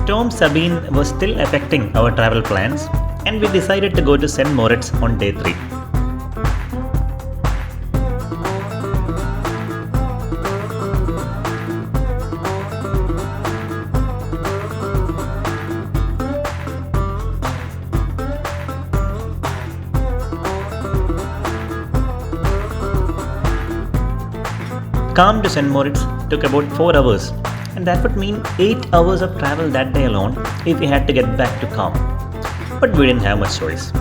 Storm Sabine was still affecting our travel plans, and we decided to go to St. Moritz on day 3. Calm to St. Moritz took about 4 hours, and that would mean 8 hours of travel that day alone if we had to get back to Calm. But we didn't have much choice.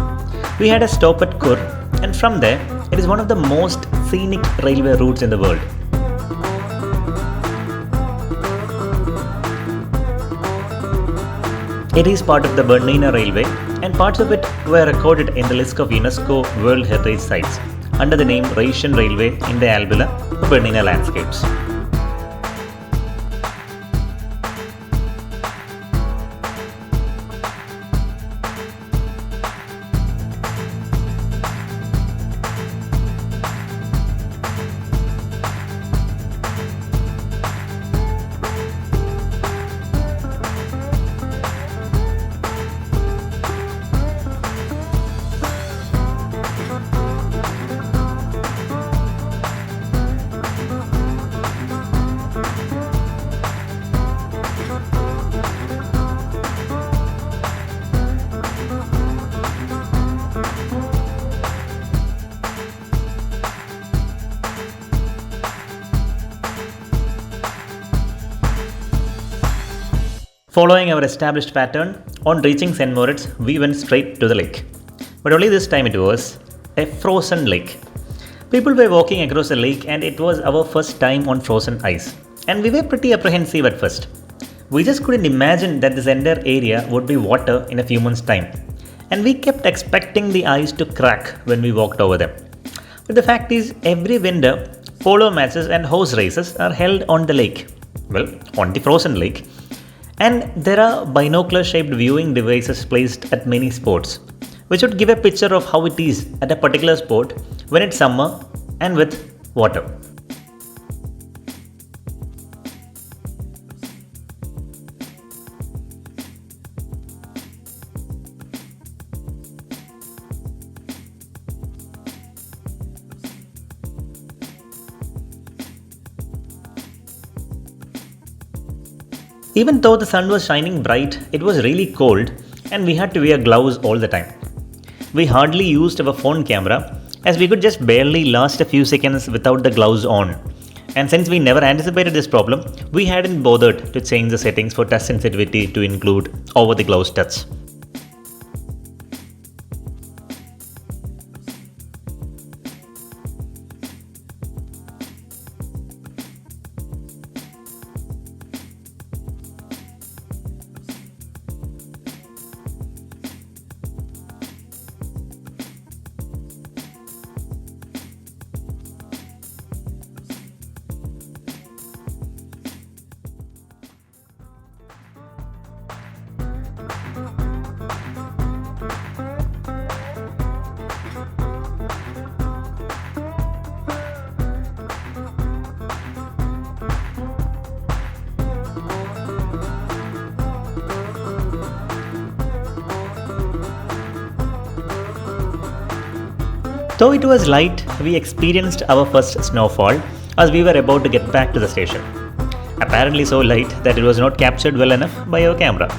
We had a stop at Kur, and from there, it is one of the most scenic railway routes in the world. It is part of the Bernina Railway, and parts of it were recorded in the list of UNESCO World Heritage Sites under the name Rhaetian Railway in the Albula or Bernina landscapes. Following our established pattern, on reaching St. Moritz, we went straight to the lake. But only this time it was a frozen lake. People were walking across the lake, and it was our first time on frozen ice. And we were pretty apprehensive at first. We just couldn't imagine that this entire area would be water in a few months' time. And we kept expecting the ice to crack when we walked over them. But the fact is, every winter, polo matches and horse races are held on the lake. Well, on the frozen lake. And there are binocular-shaped viewing devices placed at many sports, which would give a picture of how it is at a particular sport when it's summer and with water. Even though the sun was shining bright, it was really cold and we had to wear gloves all the time. We hardly used our phone camera as we could just barely last a few seconds without the gloves on. And since we never anticipated this problem, we hadn't bothered to change the settings for touch sensitivity to include over the gloves touch. Though it was light, we experienced our first snowfall as we were about to get back to the station. Apparently so light that it was not captured well enough by our camera.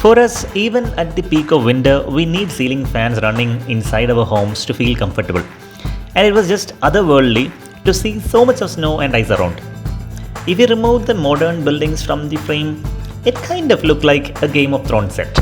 For us, even at the peak of winter, we need ceiling fans running inside our homes to feel comfortable. And it was just otherworldly to see so much of snow and ice around. If you remove the modern buildings from the frame, it kind of looked like a Game of Thrones set.